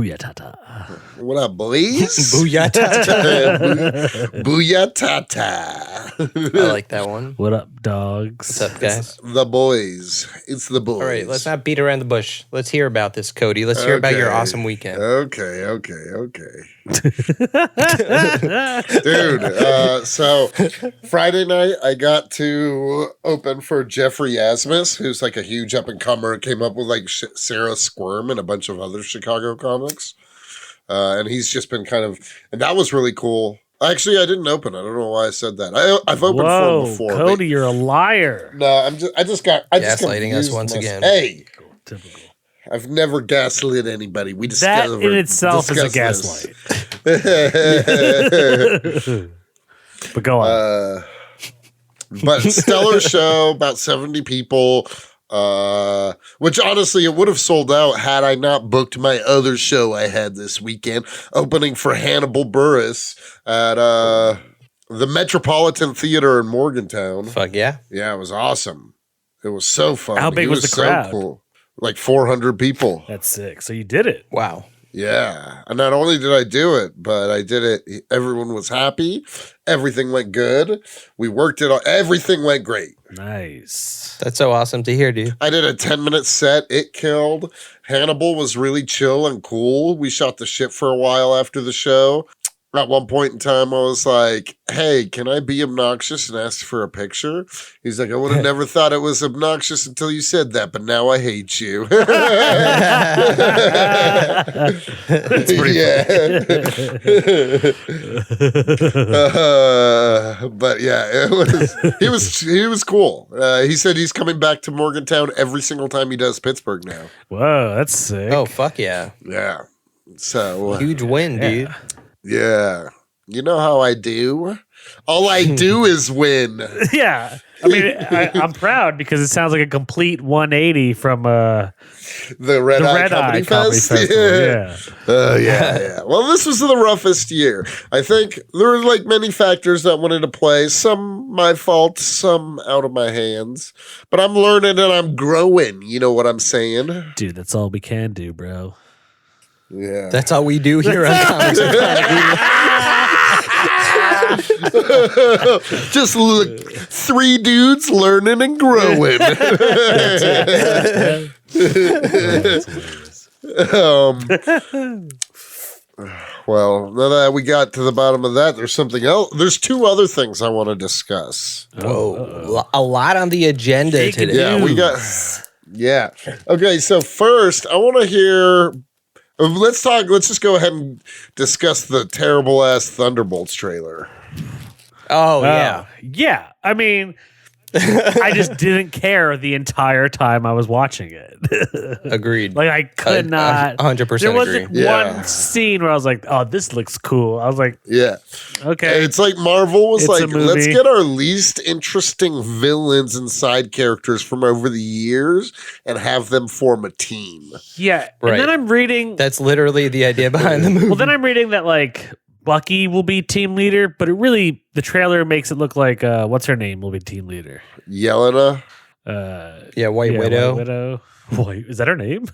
Booyah-tata. What up, boys? Booyah-tata. Booyah-tata. I like that one. What up, dogs? What's up, guys? The boys. It's the boys. All right, let's not beat around the bush. Let's hear about this, Cody. Let's hear about your awesome weekend. Okay. Dude, so Friday night, I got to open for Jeffrey Asmus, who's like a huge up-and-comer, came up with like Sarah Squirm and a bunch of other Chicago comics. And he's just been and that was really cool. Actually, I didn't open. I don't know why I said that. I've opened for him before. Cody, you're a liar. No, I just gaslighting us once again. Hey, Typical. I've never gaslit anybody. We That discussed in itself is a gaslight. But go on. But stellar show, about 70 people. Which honestly, it would have sold out had I not booked my other show I had this weekend, opening for Hannibal Buress at the Metropolitan Theater in Morgantown. Fuck yeah. Yeah, it was awesome. It was so fun. How big was the crowd? Cool. Like 400 people. That's sick. So you did it. Wow. Yeah. And not only did I do it, but I did it. Everyone was happy. Everything went good. We worked it all. Everything went great. Nice. That's so awesome to hear, dude. I did a 10-minute set. It killed. Hannibal was really chill and cool. We shot the shit for a while after the show. At one point in time, I was like, hey, can I be obnoxious and ask for a picture? He's like, I would have never thought it was obnoxious until you said that, but now I hate you. That's pretty but yeah, he was cool. He said he's coming back to Morgantown every single time he does Pittsburgh now. Whoa, that's sick. Oh, fuck yeah. Yeah. So huge win, dude. Yeah. You know how I do? All I do is win. Yeah. I mean, I'm proud because it sounds like a complete 180 from the Red Eye Comedy Fest. Yeah. Yeah. Well, this was the roughest year. I think there were like many factors that went into play. Some my fault, some out of my hands. But I'm learning and I'm growing. You know what I'm saying? Dude, that's all we can do, bro. Yeah. That's all we do here on Comics and Panic. Just look, 3 dudes learning and growing. Well, now that we got to the bottom of that, there's something else. There's 2 other things I want to discuss. Whoa. A lot on the agenda today. Yeah, we got. Yeah. Okay, so first, I want to hear. Let's just go ahead and discuss the terrible ass Thunderbolts trailer. Oh, yeah. Yeah. I mean, I just didn't care the entire time I was watching it. Agreed. Like, I could not. 100% There wasn't agree. one scene where I was like, oh, this looks cool. I was like, yeah. Okay. It's like Marvel was It's like, a movie. let's get our least interesting villains and side characters from over the years and have them form a team. Yeah. Right. And then I'm reading. That's literally the idea behind the movie. Well, then I'm reading that, like, Bucky will be team leader, but the trailer makes it look like, what's her name will be team leader? Yelena? White Widow. White Widow. Wait, is that her name?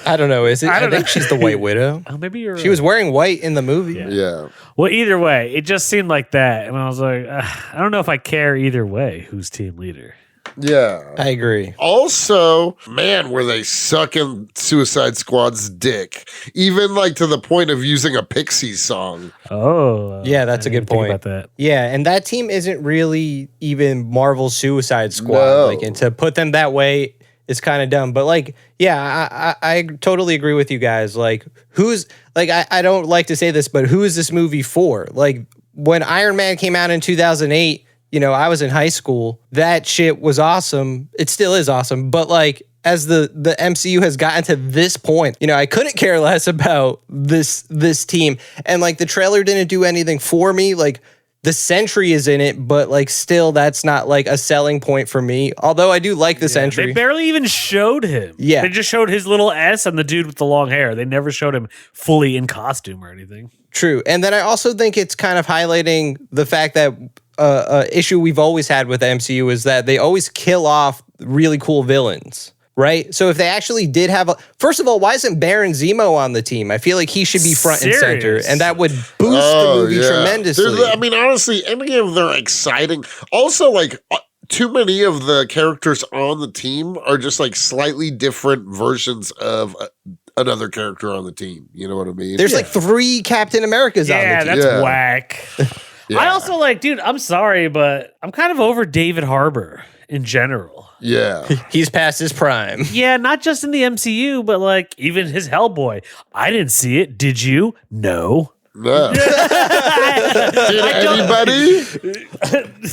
I don't know. Is it? I don't think know. she's the White Widow. Oh, maybe you're She was wearing white in the movie. Yeah. Well, either way, it just seemed like that. And I was like, I don't know if I care either way who's team leader. Yeah. I agree. Also, man, were they sucking Suicide Squad's dick. Even like to the point of using a Pixies song. Oh. Yeah, that's a good point. About that. Yeah, and that team isn't really even Marvel's Suicide Squad. No. Like, and to put them that way is kind of dumb. But like, yeah, I totally agree with you guys. Like, who's like, I don't like to say this, but who is this movie for? Like, when Iron Man came out in 2008, I was in high school. That shit was awesome. It still is awesome. But like, as the MCU has gotten to this point, I couldn't care less about this team. And like, the trailer didn't do anything for me. Like, the Sentry is in it, but like, still, that's not like a selling point for me. Although I do like the Sentry. They barely even showed him. Yeah. They just showed his little S and the dude with the long hair. They never showed him fully in costume or anything. True. And then I also think it's kind of highlighting the fact that issue we've always had with the MCU is that they always kill off really cool villains. right? So if they actually did have first of all, why isn't Baron Zemo on the team? I feel like he should be front and center, and that would boost the movie tremendously. I mean, honestly, any of them are exciting. Also, like, too many of the characters on the team are just like slightly different versions of another character on the team. You know what I mean? There's like 3 Captain Americas on the team. That's whack. I also like, dude, I'm sorry, but I'm kind of over David Harbour in general. Yeah. He's past his prime. Yeah, not just in the MCU, but like even his Hellboy. I didn't see it. Did you? No. No. Did anybody?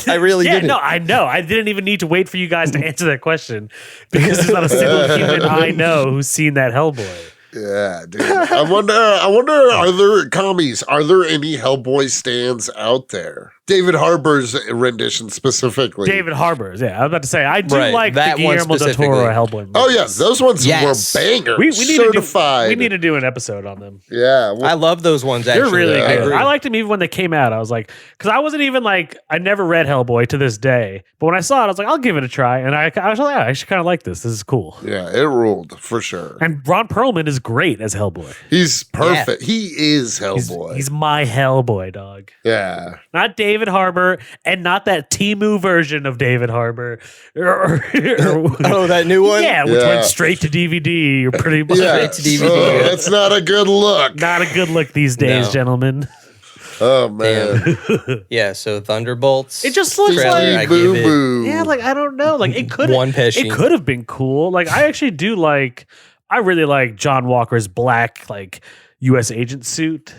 I really didn't. No, I know. I didn't even need to wait for you guys to answer that question because there's not a single human I know who's seen that Hellboy. Yeah, dude. I wonder, are there commies? Are there any Hellboy stands out there? David Harbour's rendition specifically. David Harbour's, yeah. I was about to say, I do like that the one Guillermo del Toro Hellboy movies. Oh, yes. Those ones were bangers. We certified. need to do an episode on them. Yeah. I love those ones, actually. They're really good. agree. I liked them even when they came out. I was like, because I wasn't even like, I never read Hellboy to this day. But when I saw it, I was like, I'll give it a try. And I was like, I should kind of like this. This is cool. Yeah, it ruled for sure. And Ron Perlman is great as Hellboy. He's perfect. Yeah. He is Hellboy. He's my Hellboy, dog. Yeah. Not David Harbour and not that Temu version of David Harbour. That new one? Yeah, which went straight to DVD. You're pretty much straight to DVD. That's not a good look. Not a good look these days, gentlemen. Oh, man. Yeah, so Thunderbolts. It just looks like boo-boo. Yeah, like I don't know. Like it could It could have been cool. Like I actually do like I really like John Walker's black like US agent suit,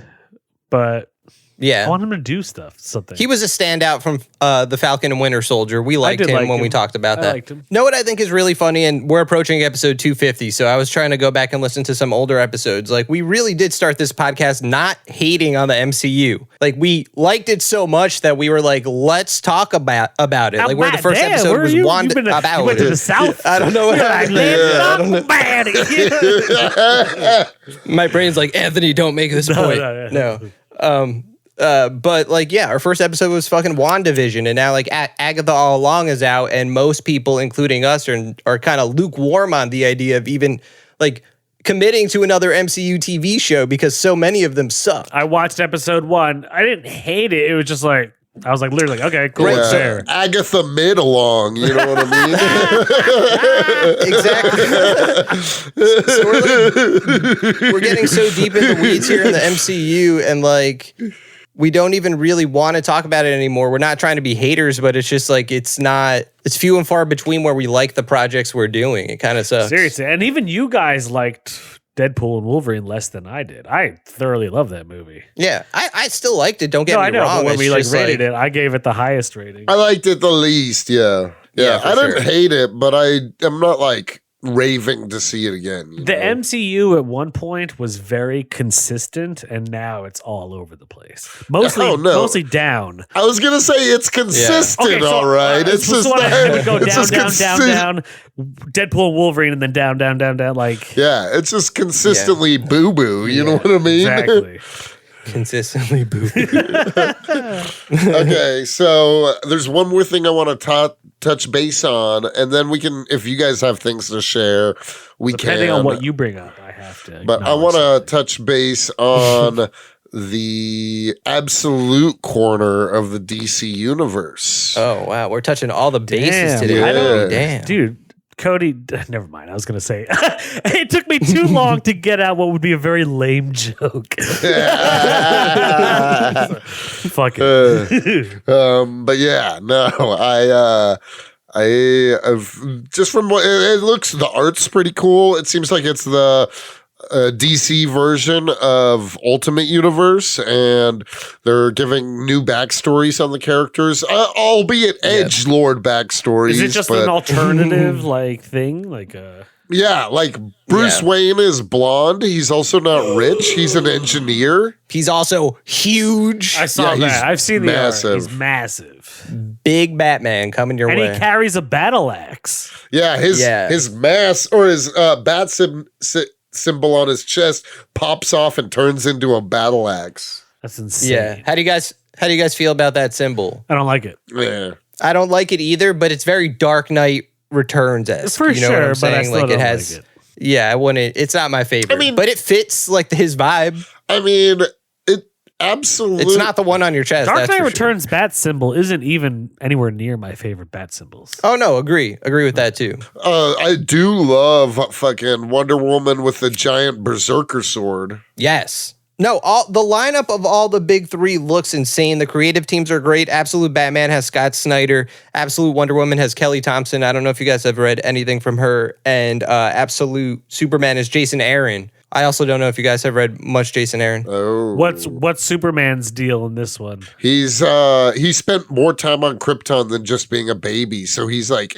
but I want him to do something. He was a standout from the Falcon and Winter Soldier. We liked him when we talked about that. I liked him. Know what I think is really funny, and we're approaching episode 250, so I was trying to go back and listen to some older episodes. Like, we really did start this podcast not hating on the MCU. Like, we liked it so much that we were like, let's talk about it. Like, where the first episode was Wanda about. You went to the South. I don't know what I My brain's like, Anthony, don't make this point. No. But like, yeah, our first episode was fucking WandaVision, and now like Agatha All Along is out, and most people, including us, are kind of lukewarm on the idea of even like committing to another MCU TV show because so many of them suck. I watched episode 1. I didn't hate it. It was just like I was like literally like, okay, cool, it's there. Agatha mid along, you know what I mean? Exactly. So we're getting so deep in the weeds here in the MCU, and like we don't even really want to talk about it anymore. We're not trying to be haters, but it's just like it's few and far between where we like the projects we're doing. It kind of sucks. Seriously, and even you guys liked Deadpool and Wolverine less than I did. I thoroughly love that movie. Yeah, I still liked it. Don't get me wrong. But when we rated it, I gave it the highest rating. I liked it the least. Yeah. I didn't hate it, but I'm not like raving to see it again. The MCU at one point was very consistent, and now it's all over the place. Mostly down. I was gonna say it's consistent, Okay, so, all right. It's just it would go down. Deadpool and Wolverine, and then down. Like it's just consistently boo boo. You know what I mean? Exactly. Consistently boo. Okay, so there's one more thing I want to touch base on, and then we can, if you guys have things to share, we can. Depending on what you bring up, I have to. But I want to touch base on the absolute corner of the DC universe. Oh, wow. We're touching all the bases today. Damn. Dude. Cody, never mind. I was going to say, it took me too long to get out what would be a very lame joke. Fuck it. But yeah, no, I've just from what it looks, the art's pretty cool. It seems like it's the DC version of Ultimate Universe, and they're giving new backstories on the characters, albeit edgelord backstories. Is it just an alternative like thing? Like like Bruce Wayne is blonde. He's also not rich. He's an engineer. He's also huge. I saw that. I've seen the art. He's massive. Big Batman coming your way. And he carries a battle axe. Yeah, his mask or his bat symbol on his chest pops off and turns into a battle axe. That's insane. Yeah. How do you guys feel about that symbol? I don't like it. Yeah. I don't like it either, but it's very Dark Knight Returns-esque. For you know sure, what I'm but I saying? still Like, don't it has... like it. Yeah, I wouldn't... It's not my favorite. I mean... But it fits, like, his vibe. I mean... Absolutely. It's not the one on your chest. Dark Knight Returns sure. bat symbol isn't even anywhere near my favorite bat symbols. Oh, no, agree with that, too. I do love fucking Wonder Woman with the giant berserker sword. Yes. No, the lineup of all the big three looks insane. The creative teams are great. Absolute Batman has Scott Snyder. Absolute Wonder Woman has Kelly Thompson. I don't know if you guys have read anything from her. And Absolute Superman is Jason Aaron. I also don't know if you guys have read much Jason Aaron. Oh, what's Superman's deal in this one? He spent more time on Krypton than just being a baby, so he's like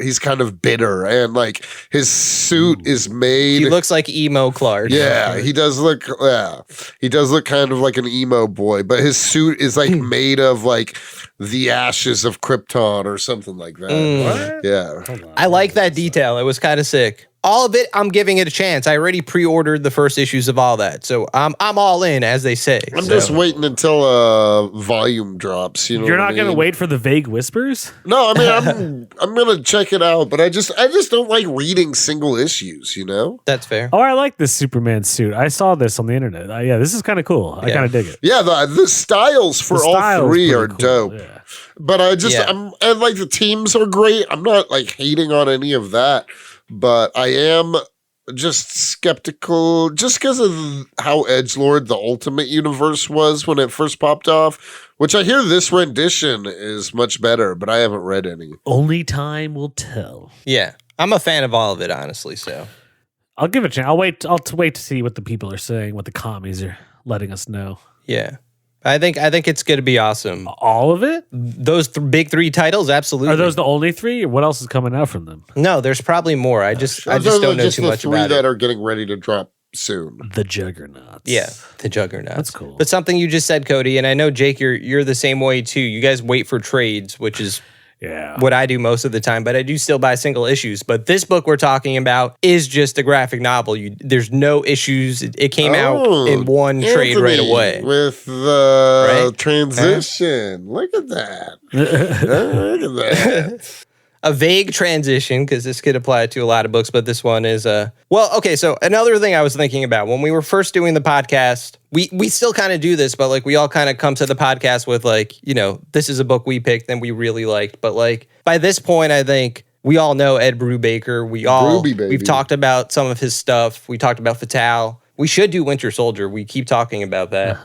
he's kind of bitter, and like his suit is made. He looks like emo Clark. Yeah, he does look kind of like an emo boy, but his suit is like made of like the ashes of Krypton or something like that. What? Yeah, I like that detail. It was kind of sick. All of it, I'm giving it a chance. I already pre-ordered the first issues of all that, so I'm all in, as they say. I'm just waiting until volume drops. You know, you're not gonna wait for the vague whispers? No, I mean I'm gonna check it out, but I just don't like reading single issues. You know, that's fair. Oh, I like this Superman suit. I saw this on the internet. Yeah, this is kind of cool. I kind of dig it. Yeah, the styles for all three are cool. dope. Yeah. But and like the teams are great. I'm not like hating on any of that. But I am just skeptical just because of how edgelord the Ultimate Universe was when it first popped off, which I hear this rendition is much better, but I haven't read any. Only time will tell. Yeah, I'm a fan of all of it, honestly, so. I'll give it a chance. I'll wait to see what the people are saying, what the commies are letting us know. Yeah. I think it's going to be awesome. All of it? Those big three titles, absolutely. Are those the only three? Or what else is coming out from them? No, there's probably more. I just don't know too much about it. The three that are getting ready to drop soon. The Juggernauts. Yeah, the Juggernauts. That's cool. But something you just said, Cody, and I know Jake, you're the same way too. You guys wait for trades, which is what I do most of the time, but I do still buy single issues. But this book we're talking about is just a graphic novel. There's no issues. It came out in one trade right away. With the transition. Look at that. Look at that. A vague transition, because this could apply to a lot of books, but this one is okay, so another thing I was thinking about when we were first doing the podcast, we still kind of do this, but like we all kind of come to the podcast with like, you know, this is a book we picked and we really liked, but like by this point I think we all know Ed Brubaker. We've talked about some of his stuff. We talked about Fatale. We should do Winter Soldier. We keep talking about that.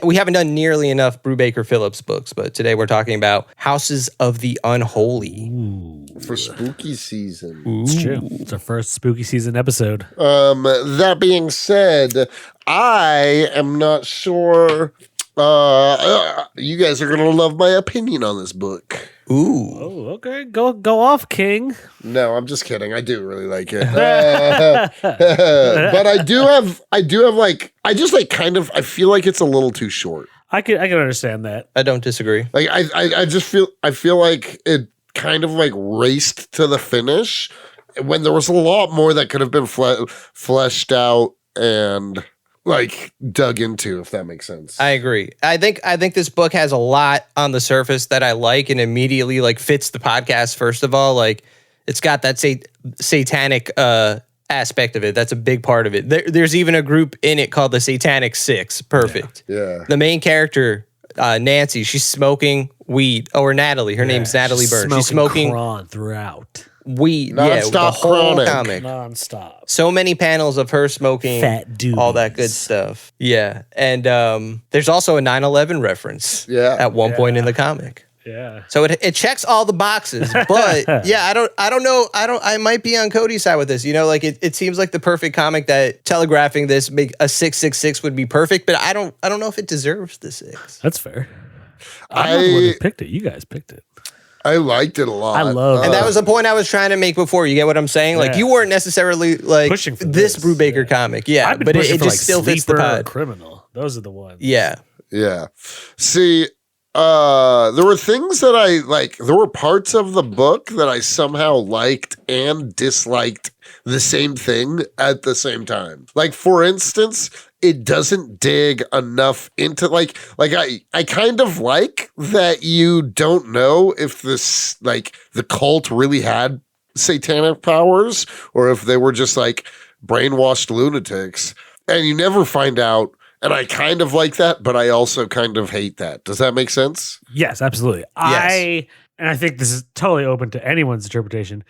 We haven't done nearly enough Brubaker Phillips books, but today we're talking about Houses of the Unholy. Ooh. For spooky season. Ooh. It's true. It's our first spooky season episode. That being said, I am not sure. You guys are gonna love my opinion on this book. Ooh. Oh, okay. Go off, King. No, I'm just kidding. I do really like it. But I do have like, I just like kind of, I feel like it's a little too short. I can understand that. I don't disagree. Like I just feel like it kind of like raced to the finish when there was a lot more that could have been fleshed out and like dug into, if that makes sense. I agree. I think this book has a lot on the surface that I like and immediately like fits the podcast. First of all, like it's got that satanic aspect of it. That's a big part of it. There's even a group in it called the Satanic Six. Perfect. Yeah. The main character, Nancy, she's smoking weed. Or Natalie. Her name's Natalie Buress. She's smoking cron throughout. Weed, non-stop the whole chronic. comic, non-stop. So many panels of her smoking, fat dudes, all that good stuff. Yeah, and there's also a 9/11 reference. Yeah, at one point in the comic. Yeah, so it checks all the boxes. But yeah, I don't know. I might be on Cody's side with this. You know, like it seems like the perfect comic that telegraphing this a 666 would be perfect. But I don't know if it deserves the 6. That's fair. I'm not the one who picked it. You guys picked it. I liked it a lot. I love it. And that was the point I was trying to make before. You get what I'm saying? Like, you weren't necessarly, like, pushing for this Brubaker comic. Yeah, but it just still fits the pod. Criminal. Those are the ones. Yeah. Yeah. See, there were things that I, like, there were parts of the book that I somehow liked and disliked the same thing at the same time. Like, for instance, it doesn't dig enough into like I kind of like that you don't know if this like the cult really had satanic powers or if they were just like brainwashed lunatics, and you never find out. And I kind of like that, but I also kind of hate that. Does that make sense? Yes, absolutely. Yes. And I think this is totally open to anyone's interpretation.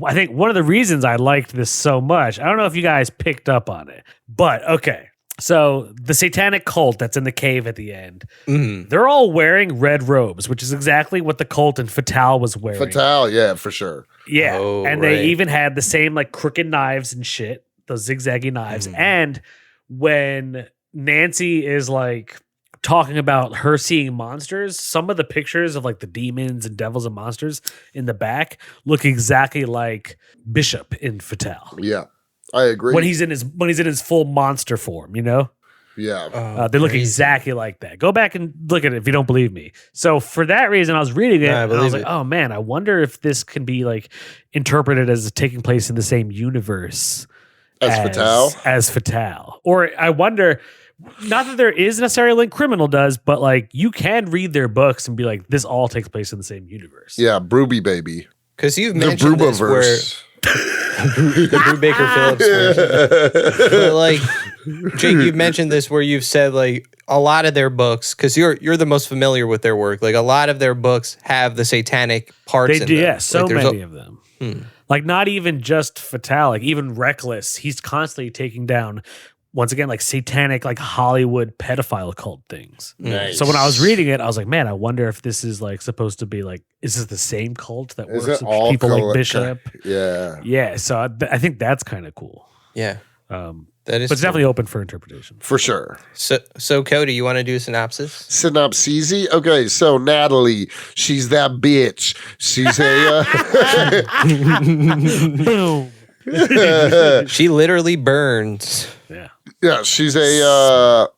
I think one of the reasons I liked this so much, I don't know if you guys picked up on it, but okay. So the satanic cult that's in the cave at the end, they're all wearing red robes, which is exactly what the cult in Fatale was wearing. Fatale, yeah, for sure. Yeah. And they even had the same like crooked knives and shit, those zigzaggy knives. And when Nancy is like talking about her seeing monsters, some of the pictures of like the demons and devils and monsters in the back look exactly like Bishop in Fatale. Yeah, I agree. When he's in his full monster form, you know? Yeah. They look exactly like that. Go back and look at it if you don't believe me. So for that reason, I was reading it and I was like, oh man, I wonder if this can be like interpreted as taking place in the same universe as Fatale. Or I wonder, not that there is necessarily a link Criminal does, but like you can read their books and be like, this all takes place in the same universe. Yeah, Brooby baby. Because you've mentioned this where the Brubaker Phillips version. But like, Jake, you've mentioned this where you've said like a lot of their books, because you're the most familiar with their work. Like a lot of their books have the satanic parts. They do, yeah, so like, many of them. Like not even just Fatale, like even Reckless. He's constantly taking down, once again, like satanic, like Hollywood pedophile cult things. Nice. So when I was reading it, I was like, man, I wonder if this is like supposed to be like, is this the same cult that works with people like Bishop? Yeah. Yeah. So I think that's kind of cool. Yeah. That is, but it's definitely open for interpretation. For sure. So Cody, you want to do a synopsis? Synopsis? Okay, so Natalie, she's that bitch. She's Boom. She literally burns. Yeah. Yeah, she's a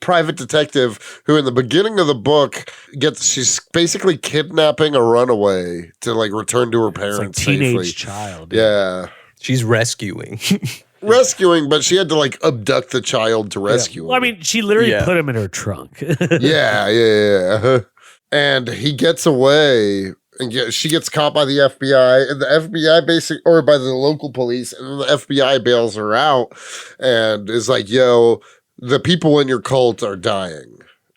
private detective who in the beginning of the book she's basically kidnapping a runaway to like return to her parents safely. Teenage child. Yeah. She's rescuing. But she had to like abduct the child to rescue him. Well, I mean, she literally put him in her trunk. Yeah. And he gets away, and she gets caught by the FBI, and the FBI or by the local police, and then the FBI bails her out and is like, yo, the people in your cult are dying.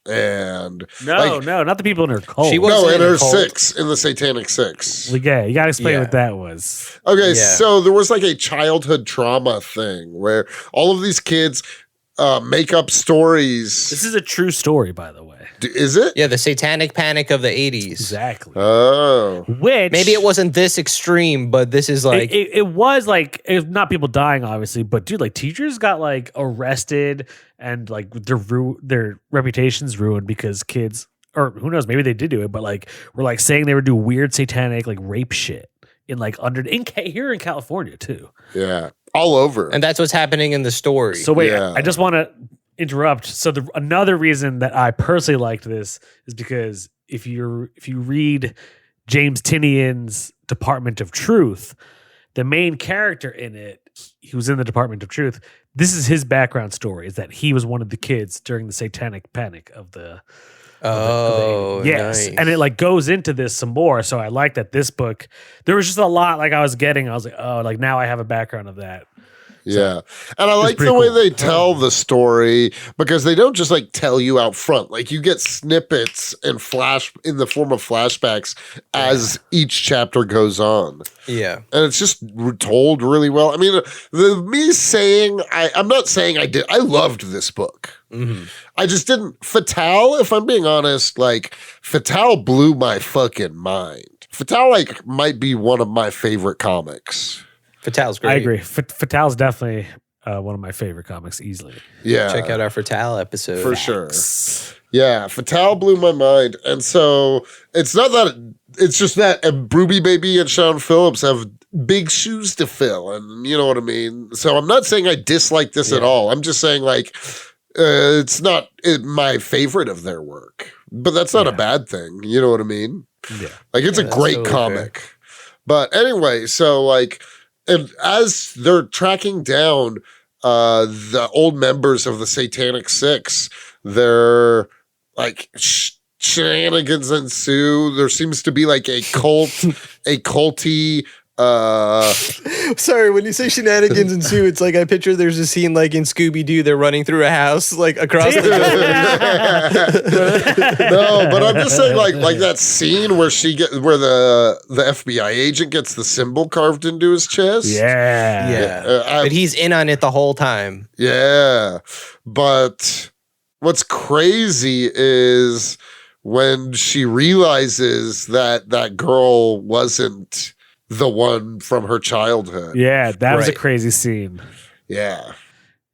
And no, not the people in her cult. She was in her six, in the Satanic Six. Yeah, you gotta explain what that was. Okay, so there was like a childhood trauma thing where all of these kids make up stories. This is a true story, by the way. Is it? Yeah, the Satanic Panic of the 80s. Exactly. Oh. Which maybe it wasn't this extreme, but this is like it was like, it was not people dying, obviously, but dude, like teachers got like arrested and like their reputations ruined because kids, or who knows, maybe they did do it, but like were like saying they would do weird satanic like rape shit in like here in California too. Yeah, all over. And that's what's happening in the story. So wait, I just want to interrupt. So another reason that I personally liked this is because if you read James Tinian's Department of Truth, the main character in it, he was in the Department of Truth. This is his background story, is that he was one of the kids during the Satanic Panic of the yes. Nice. And it like goes into this some more. So I like that this book, there was just a lot like I was like, oh, like now I have a background of that. Yeah. And I like the way they tell the story, because they don't just like tell you out front. Like you get snippets and in the form of flashbacks as each chapter goes on. Yeah. And it's just told really well. I mean, I'm not saying I did. I loved this book. Mm-hmm. I just didn't. Fatale, if I'm being honest, like Fatale blew my fucking mind. Fatale like might be one of my favorite comics. Fatale's great. I agree. Fatale's definitely one of my favorite comics, easily. Yeah. Check out our Fatale episode. For sure. Yeah, Fatale blew my mind. And so it's not that, it's just that Bruby Baby and Sean Phillips have big shoes to fill. And you know what I mean? So I'm not saying I dislike this at all. I'm just saying like, it's not my favorite of their work. But that's not a bad thing. You know what I mean? Yeah. Like it's a great totally comic. Fair. But anyway, so like, and as they're tracking down the old members of the Satanic Six, they're like shenanigans ensue. There seems to be like a culty. Sorry, when you say shenanigans ensue, it's like I picture there's a scene like in Scooby-Doo, they're running through a house like across the No, but I'm just saying like that scene where the FBI agent gets the symbol carved into his chest. Yeah. But he's in on it the whole time. Yeah. But what's crazy is when she realizes that girl wasn't the one from her childhood. Yeah, that was a crazy scene. Yeah.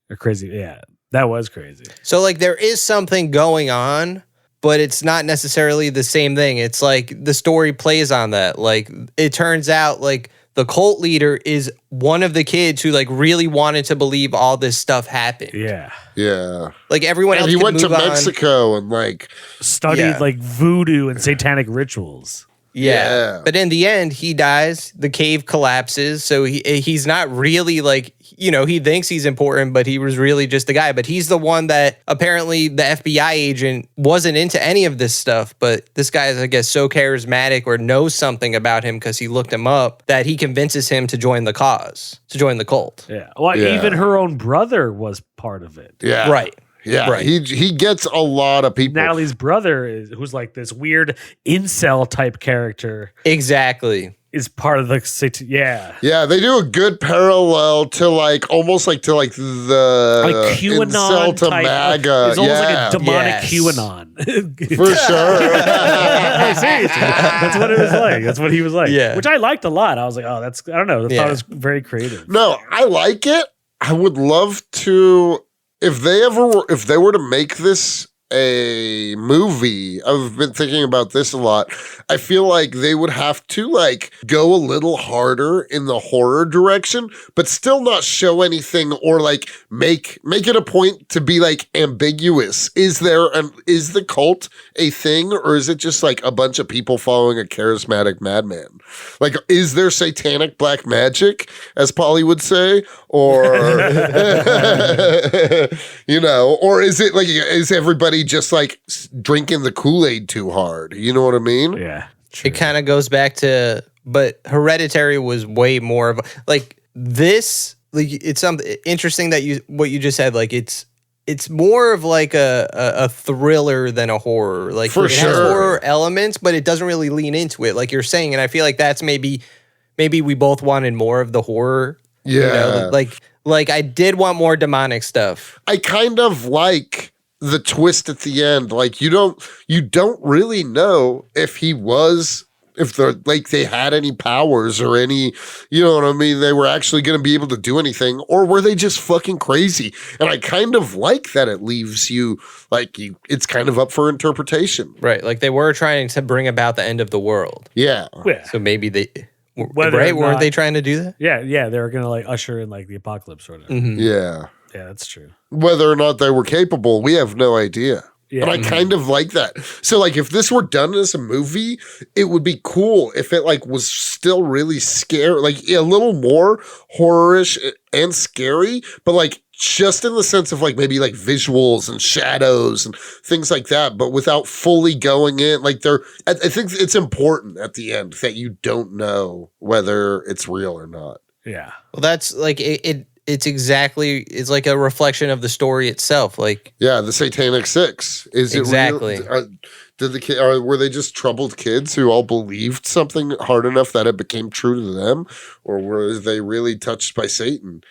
That was crazy. So like there is something going on, but it's not necessarily the same thing. It's like the story plays on that. Like it turns out like the cult leader is one of the kids who like really wanted to believe all this stuff happened. Yeah. Yeah. Like everyone else he went to move Mexico and like studied like voodoo and satanic rituals. Yeah. But in the end, he dies. The cave collapses. So he's not really like, you know, he thinks he's important, but he was really just the guy. But he's the one that apparently the FBI agent wasn't into any of this stuff. But this guy is, I guess, so charismatic or knows something about him because he looked him up that he convinces him to join the cause, to join the cult. Yeah. Well, even her own brother was part of it. Yeah. Right. Yeah, right. He gets a lot of people. Natalie's brother, who's like this weird incel type character, exactly, is part of the Yeah, they do a good parallel to like almost like to like the like QAnon incel to type. MAGA. It's almost like a demonic QAnon. For sure. Seriously, that's what it was like. That's what he was like. Yeah, which I liked a lot. I was like, oh, I don't know. I thought it was very creative. No, I like it. I would love to. If they were to make this a movie, I've been thinking about this a lot. I feel like they would have to like go a little harder in the horror direction, but still not show anything or like make it a point to be like ambiguous. Is the cult a thing, or is it just like a bunch of people following a charismatic madman? Like, is there satanic black magic, as Polly would say, or you know, or is it like, is everybody just like drinking the Kool-Aid too hard? You know what I mean? Yeah. True. It kind of goes back to, but Hereditary was way more of like this. Like it's something interesting that what you just said. Like it's more of like a thriller than a horror. Like For it has horror elements, but it doesn't really lean into it, like you're saying. And I feel like that's maybe we both wanted more of the horror. Yeah, you know, like I did want more demonic stuff. I kind of like the twist at the end. Like you don't really know if they had any powers or any, you know what I mean? They were actually going to be able to do anything, or were they just fucking crazy? And I kind of like that it leaves you like it's kind of up for interpretation. Right. Like they were trying to bring about the end of the world. Yeah. So maybe weren't they trying to do that? Yeah. They were going to like usher in like the apocalypse sort of. Mm-hmm. Yeah. Yeah, that's true. Whether or not they were capable, we have no idea. Yeah. And I kind of like that. So like if this were done as a movie, it would be cool if it like was still really scary, like a little more horror-ish and scary, but like just in the sense of like maybe like visuals and shadows and things like that, but without fully going in. Like I think it's important at the end that you don't know whether it's real or not. Yeah. Well, that's like it's like a reflection of the story itself. Like, yeah, the Satanic Six. Is exactly. It real? Were they just troubled kids who all believed something hard enough that it became true to them, or were they really touched by Satan?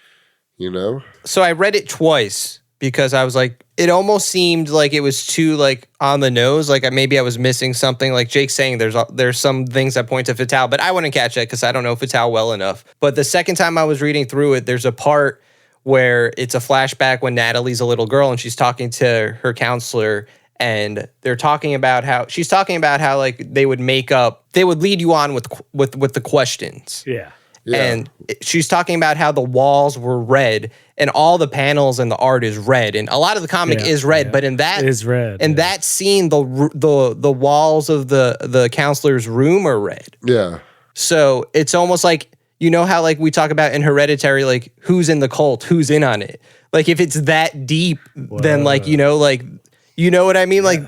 You know. So I read it twice because I was like, it almost seemed like it was too like on the nose. Like maybe I was missing something. Like Jake's saying, there's some things that point to Fatale, but I wouldn't catch that because I don't know Fatale well enough. But the second time I was reading through it, there's a part where it's a flashback when Natalie's a little girl and she's talking to her counselor, and they're talking about how she's talking about how like they would lead you on with the questions. Yeah. Yeah. And she's talking about how the walls were red and all the panels and the art is red, and a lot of the comic is red. But in that that scene, the walls of the counselor's room are red. Yeah. So it's almost like you know how like we talk about in Hereditary, like who's in the cult, who's in on it. Like if it's that deep, then like, you know what I mean? Like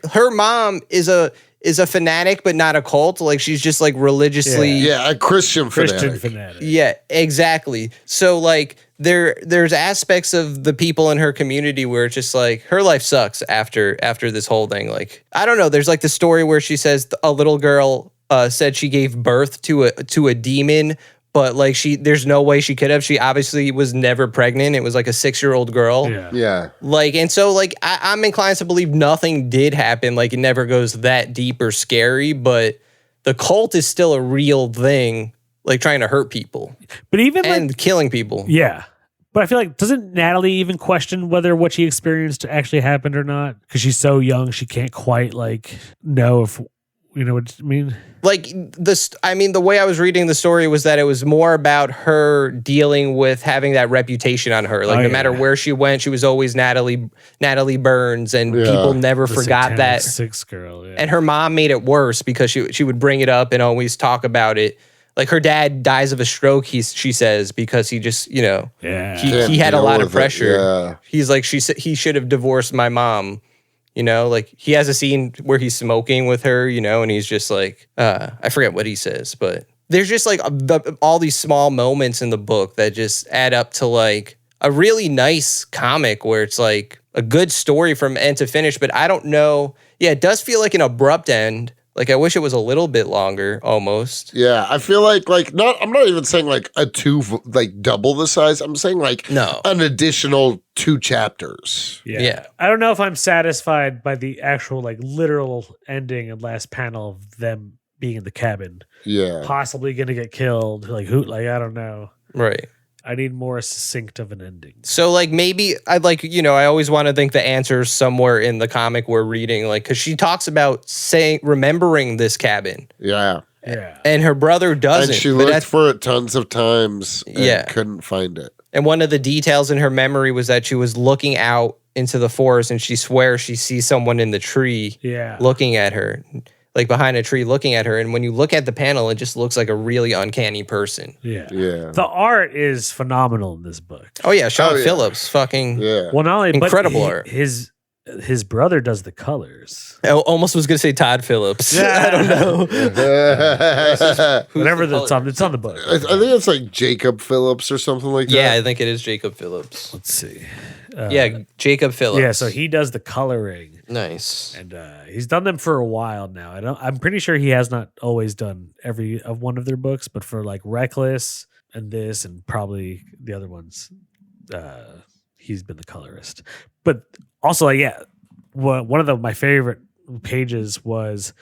her mom is a fanatic, but not a cult. Like she's just like religiously. A Christian fanatic. Yeah, exactly. So like there's aspects of the people in her community where it's just like her life sucks after this whole thing. Like, I don't know. There's like the story where she says a little girl said she gave birth to a demon, but like there's no way she could have. She obviously was never pregnant. It was like a 6-year-old girl. Yeah. Like, and so like I'm inclined to believe nothing did happen. Like it never goes that deep or scary, but the cult is still a real thing, like trying to hurt people. But even and killing people. Yeah. But I feel like, doesn't Natalie even question whether what she experienced actually happened or not? Because she's so young, she can't quite like know if, you know what I mean? Like the way I was reading the story was that it was more about her dealing with having that reputation on her. Like no matter where she went, she was always Natalie Burns, and people never forgot that. 6 girl, And her mom made it worse because she would bring it up and always talk about it. Like her dad dies of a stroke, she says, because he just, he had a lot of pressure. He's like, he should have divorced my mom. You know, like he has a scene where he's smoking with her, and he's just like, I forget what he says, but there's just like all these small moments in the book that just add up to like a really nice comic where it's like a good story from end to finish. But I don't know. Yeah, it does feel like an abrupt end. Like I wish it was a little bit longer, almost. Yeah, I feel like I'm not even saying like double the size. I'm saying like an additional 2 chapters. Yeah. I don't know if I'm satisfied by the actual like literal ending and last panel of them being in the cabin. Yeah, possibly gonna get killed. Like who? Like I don't know. Right. I need more succinct of an ending. So like maybe I'd like, I always want to think the answer's somewhere in the comic we're reading, like, because she talks about remembering this cabin. Yeah. And her brother doesn't. And she looked for it tons of times and couldn't find it. And one of the details in her memory was that she was looking out into the forest and she swears she sees someone in the tree looking at her. Like behind a tree looking at her. And when you look at the panel, it just looks like a really uncanny person. Yeah. The art is phenomenal in this book. Oh, yeah. Sean Phillips. Fucking well, not only incredible art. His brother does the colors. I almost was going to say Todd Phillips. I don't know. Whatever it's on the book. I think it's like Jacob Phillips or something like that. Yeah, I think it is Jacob Phillips. Let's see. Jacob Phillips. Yeah, so he does the coloring. Nice. And he's done them for a while now. I'm pretty sure he has not always done every of one of their books, but for like Reckless and this and probably the other ones, he's been the colorist. But also, one of my favorite pages was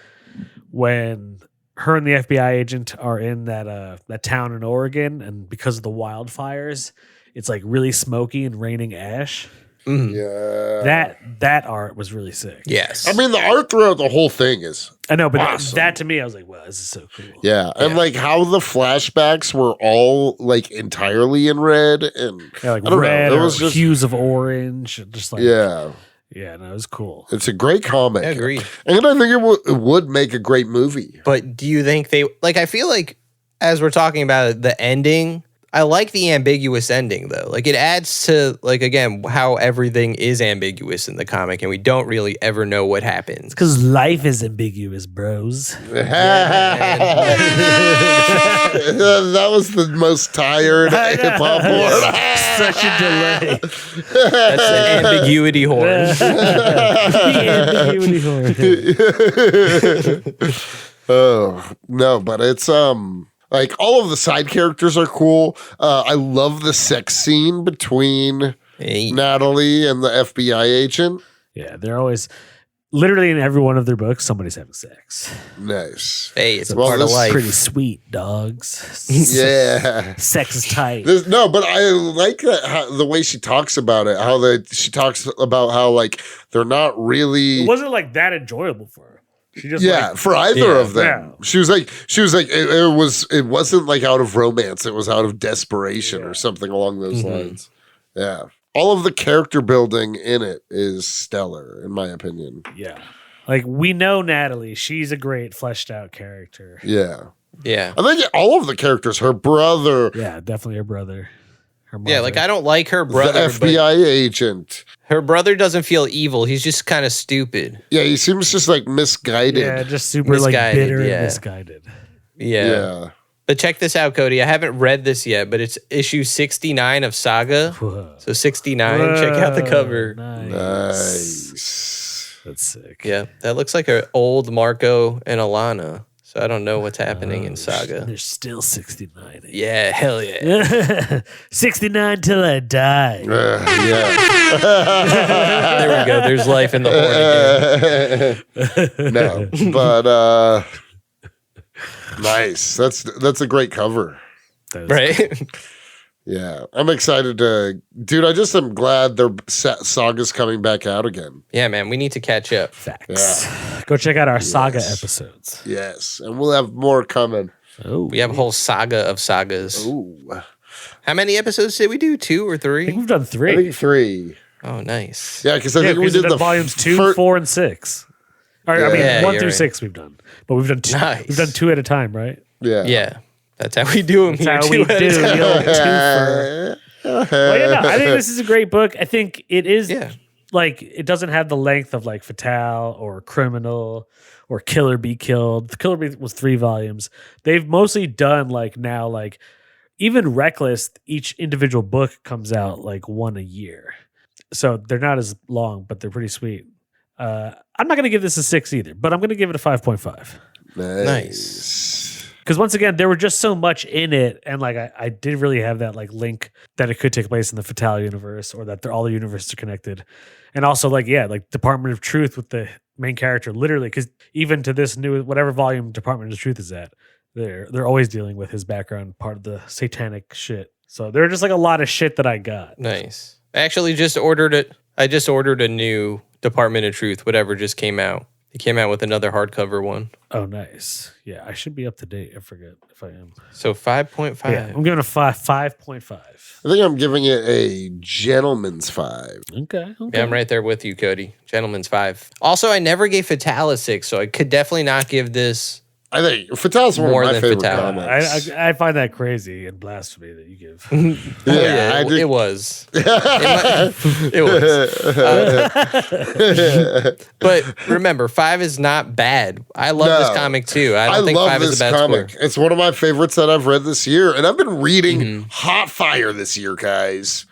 when her and the FBI agent are in that town in Oregon, and because of the wildfires, it's like really smoky and raining ash. Mm-hmm. Yeah, that art was really sick. Yes, I mean the art throughout the whole thing is. I know, but awesome. that to me, I was like, "Wow, this is so cool." Yeah, and like how the flashbacks were all like entirely in red and like red, it was just hues of orange, just like no, it was cool. It's a great comic. I agree, and I think it would make a great movie. But do you think they like? I feel like as we're talking about the ending. I like the ambiguous ending, though. Like, it adds to, like, again, how everything is ambiguous in the comic, and we don't really ever know what happens. Because life is ambiguous, bros. That was the most tired hip-hop word. Such a delay. That's an ambiguity horn. The ambiguity horn. Oh, no, but it's, like, all of the side characters are cool. I love the sex scene between Natalie and the FBI agent. Yeah, they're always, literally in every one of their books, somebody's having sex. Nice. Hey, it's a part of life. Pretty sweet, dogs. Yeah. Sex is tight. No, but I like the way she talks about it. She talks about how, like, they're not really. It wasn't, like, that enjoyable for her. She just for either of them. Yeah. She was like it wasn't like out of romance, it was out of desperation or something along those lines. Yeah. All of the character building in it is stellar, in my opinion. Yeah. Like we know Natalie, she's a great fleshed out character. Yeah. Yeah. I think all of the characters, her brother. Yeah, definitely her brother. Her Yeah, like I don't like her brother. The FBI agent. Her brother doesn't feel evil. He's just kind of stupid. Yeah, he seems just like misguided. Yeah, just super like bitter and yeah. misguided. Yeah. But check this out, Cody. I haven't read this yet, but it's issue 69 of Saga. Whoa. So 69. Check out the cover. Nice. That's sick. Yeah, that looks like an old Marco and Alana. So I don't know what's happening in Saga. There's still 69. Yeah, hell yeah. 69 till I die. Yeah. There we go. There's life in the horn again. No, but nice. That's a great cover. Right? Yeah, I'm excited to, dude. I just am glad their Saga's coming back out again. Yeah, man, we need to catch up. Facts. Go check out our Saga episodes. Yes, and we'll have more coming. Oh, We have a whole saga of sagas. Ooh, How many episodes did we do? 2 or I 3? think we've done I 3. think 3. Oh, nice. Yeah, because I think we we've did done the volumes 2, 4, and 6. Or, I mean, Yeah, 1 you're through right. 6 we've done, but we've done 2. Nice. We've done 2 at a time, right? Yeah. Yeah, that's how we do them here. That's how we 2 at do a time. the old twofer. Well, yeah, no, I think this is a great book. I think it is. Yeah. Like, it doesn't have the length of like Fatale or Criminal or Kill or Be Killed. The Kill or Be was 3 volumes. They've mostly done like now, like even Reckless, each individual book comes out like 1 a year. So they're not as long, but they're pretty sweet. I'm not going to give this a 6 either, but I'm going to give it a 5.5. Nice. Because once again, there were just so much in it, and like I didn't really have that like link that it could take place in the Fatale universe, or that all the universes are connected, and also like Department of Truth with the main character, literally, because even to this new whatever volume Department of Truth is at, they're always dealing with his background, part of the satanic shit. So there are just like a lot of shit that I got. Nice. I actually just ordered it. I just ordered a new Department of Truth, whatever just came out. He came out with another hardcover one. Oh, nice. Yeah, I should be up to date. I forget if I am. So 5.5. Yeah, I'm giving it a 5.5. I think I'm giving it a gentleman's 5. Okay. Yeah, I'm right there with you, Cody. Gentleman's 5. Also, I never gave Fatale a 6, so I could definitely not give this. I think Fatale's one More of my than favorite Fatale. comics. I find that crazy and blasphemy that you give. Yeah, it was. It was. But remember, 5 is not bad. I love this comic too. I don't think 5 is a bad score. It's one of my favorites that I've read this year, and I've been reading Hot Fire this year, guys.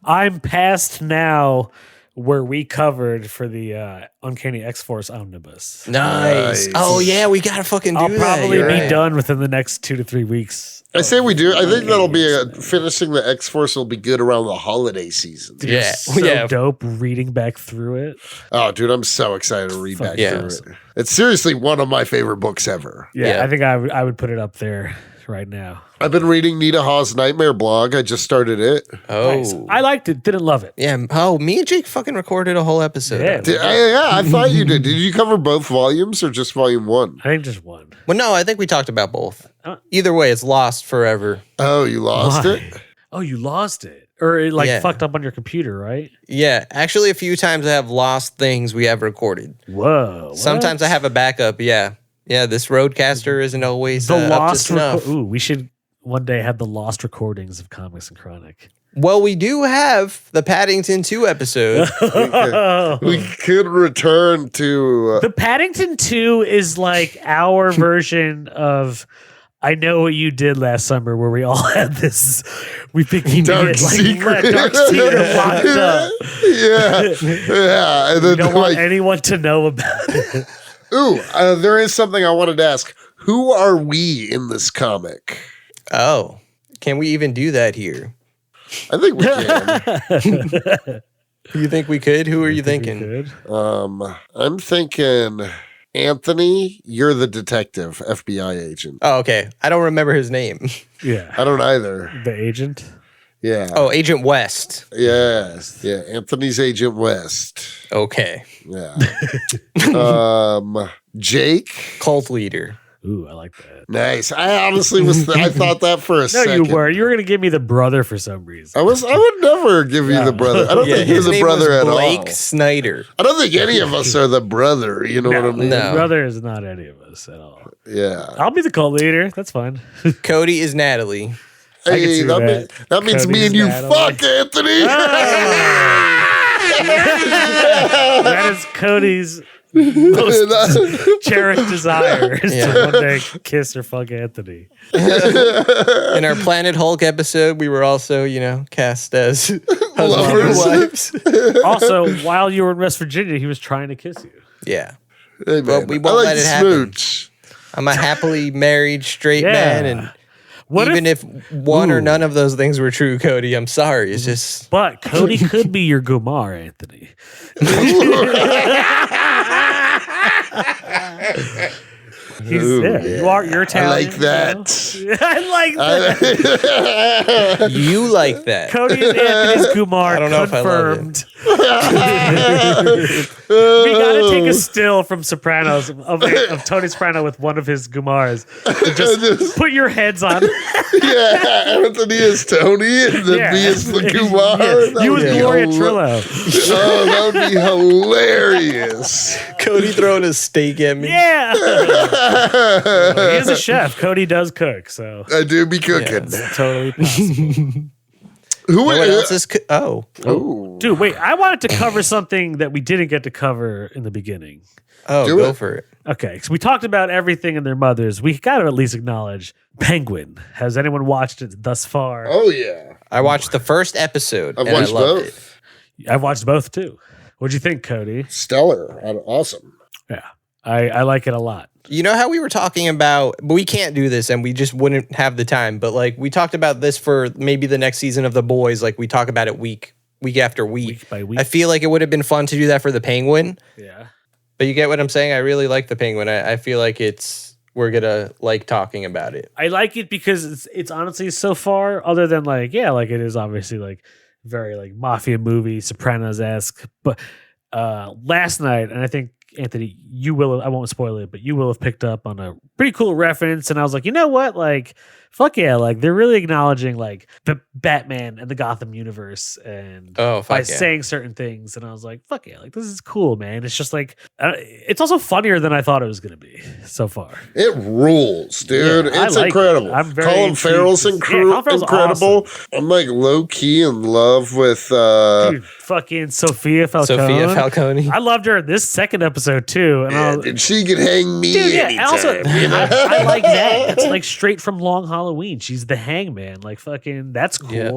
I'm past now where we covered for the Uncanny X-Force Omnibus. Nice. Oh yeah, we gotta fucking do I'll that. probably You're be right. done within the next 2 to 3 weeks. I say we do. I think that'll be finishing the X-Force will be good around the holiday season. Dude, Yeah. it's so Yeah. dope reading back through it. Oh, dude, I'm so excited to read back Yeah. through it. It's seriously one of my favorite books ever. Yeah, Yeah. I think I would put it up there right now. I've been reading Nita Hawes' Nightmare blog. I just started it. Oh. Nice. I liked it, didn't love it. Yeah. Oh, me and Jake fucking recorded a whole episode. Yeah. on it. I thought you did. Did you cover both volumes or just volume 1? I think just one. Well, no, I think we talked about both. Uh, Either way, it's lost forever. Oh, you lost Why? it? Oh, you lost it. Or it like Yeah. fucked up on your computer, right? Yeah. Actually, a few times I have lost things we have recorded. Whoa. what? Sometimes I have a backup. Yeah. Yeah. This Roadcaster isn't always the up to lost snuff. Ooh, we should one day have the lost recordings of Comics and Chronic. Well, we do have the Paddington 2 episode. We could return to. The Paddington 2 is like our version of I Know What You Did Last Summer, where we all had this. We've been keeping Dark it like secret. dark secret locked up. Yeah. And We then don't want like, anyone to know about it. ooh, there is something I wanted to ask. Who are we in this comic? Oh, can we even do that here? I think we can. You think we could? Who are you thinking? Good. I'm thinking Anthony, you're the detective, FBI agent. Oh, okay. I don't remember his name. Yeah. I don't either. The agent. Yeah. Oh, Agent West. Yeah. Yeah. Anthony's Agent West. Okay. Yeah. Jake. Cult leader. Ooh, I like that. Nice. I honestly I thought that for a second. No, you were. You were going to give me the brother for some reason. I would never give you the brother. I don't think you're the brother at all. Blake Snyder. I don't think any of us are the brother. You know what I mean? No. Brother is not any of us at all. Yeah. I'll be the cult leader. That's fine. Cody is Natalie. Hey, that means me and you fuck, Anthony. That is Cody's most cherished desire is to one day kiss or fuck Anthony. In our Planet Hulk episode, we were also, cast as husband and wives. Also, while you were in West Virginia, he was trying to kiss you. Yeah. Hey, But we won't let it happen. I'm a happily married straight man, and even if one or none of those things were true, Cody, I'm sorry. It's just. But Cody could be your goomar, Anthony. You're Italian. I like that. I like that. You like that. Cody and Anthony's goomar. I don't know confirmed. if I love We gotta take a still from Sopranos of Tony Soprano with one of his goomars. Just put your heads on. Yeah, Anthony is Tony, and then me is the Kumar. Yeah. You was Gloria Trillo. Oh, that would be hilarious. Cody throwing a steak at me. Yeah. He is a chef. Cody does cook, so I do be cooking. yeah, it's totally possible. Who else is? Dude, wait! I wanted to cover something that we didn't get to cover in the beginning. Go for it. Okay, so we talked about everything and their mothers. We got to at least acknowledge Penguin. Has anyone watched it thus far? Oh yeah, I watched the first episode. I've watched both. I've watched both too. What'd you think, Cody? Stellar, awesome. Yeah, I like it a lot. You know how we were talking about, but we can't do this and we just wouldn't have the time. But like we talked about this for maybe the next season of The Boys. Like we talk about it week after week by week. I feel like it would have been fun to do that for the Penguin. Yeah. But you get what I'm saying? I really like the Penguin. I feel like we're gonna like talking about it. I like it because it's honestly so far, other than like it is obviously like very like mafia movie, Sopranos-esque. But last night, and I think Anthony, I won't spoil it, but you will have picked up on a pretty cool reference. And I was like, you know what? Like, fuck yeah. Like, they're really acknowledging like the Batman and the Gotham universe and by saying certain things. And I was like, fuck yeah. Like, this is cool, man. It's just like, it's also funnier than I thought it was going to be so far. It rules, dude. Yeah, it's incredible. I'm very Colin Farrell's incredible. Awesome. I'm like low key in love with dude, fucking Sophia Falcone. I loved her in this second episode too. And she could hang me anytime. Also, I like that. It's like straight from Long Halloween. She's the hangman. Like fucking, that's cool. Yeah.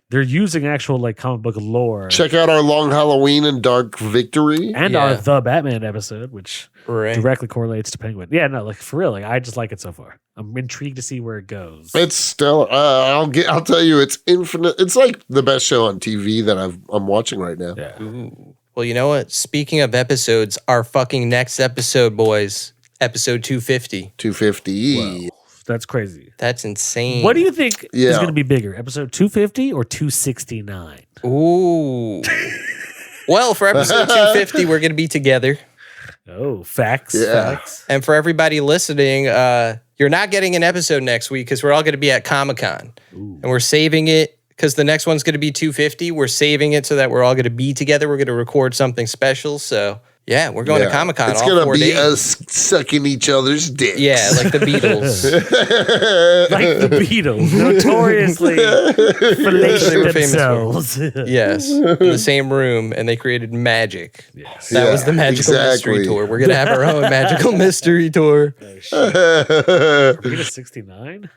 They're using actual like comic book lore. Check out our Long Halloween and Dark Victory. And our The Batman episode, which directly correlates to Penguin. Yeah, no, like for real. Like I just like it so far. I'm intrigued to see where it goes. It's still, I'll tell you, it's infinite. It's like the best show on TV that I'm watching right now. Yeah. Ooh. Well, you know what? Speaking of episodes, our fucking next episode, boys, episode 250. 250. Wow. That's crazy. That's insane. What do you think is going to be bigger, episode 250 or 269? Ooh. Well, for episode 250, we're going to be together. Oh, facts. Yeah. Facts. And for everybody listening, you're not getting an episode next week because we're all going to be at Comic-Con. And we're saving it because the next one's going to be 250. We're saving it so that we're all going to be together. We're going to record something special. So, yeah, we're going to Comic-Con. It's going to be us sucking each other's dicks. Yeah, like the Beatles. Like the Beatles, notoriously fallacious themselves. Yes, in the same room, and they created magic. Yes. That was the Magical Mystery Tour. We're going to have our own Magical Mystery Tour. Are we to 69?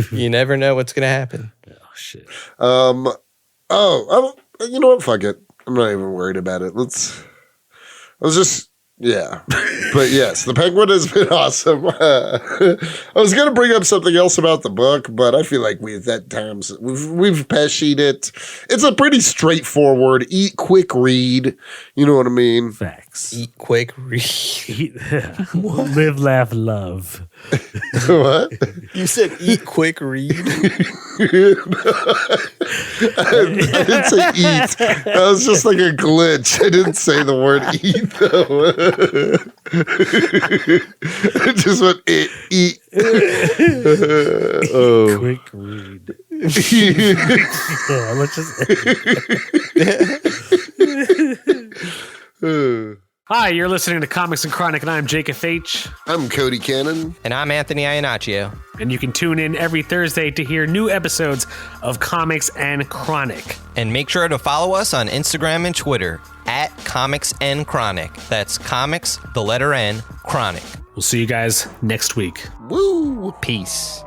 You never know what's going to happen. Oh, shit. You know what? Fuck it. I'm not even worried about it. But yes, the Penguin has been awesome. I was going to bring up something else about the book, but I feel like we've peshied it. It's a pretty straightforward, eat quick read. You know what I mean? Facts. Eat quick, read. Live, laugh, love. What? You said eat quick, read. I didn't say eat. That was just like a glitch. I didn't say the word eat, though. I just went eat. Quick read. Yeah, let's just. Hi, you're listening to Comics and Chronic, and I'm Jacob H. I'm Cody Cannon. And I'm Anthony Iannaccio. And you can tune in every Thursday to hear new episodes of Comics and Chronic. And make sure to follow us on Instagram and Twitter at Comics and Chronic. That's Comics, the letter N, Chronic. We'll see you guys next week. Woo! Peace.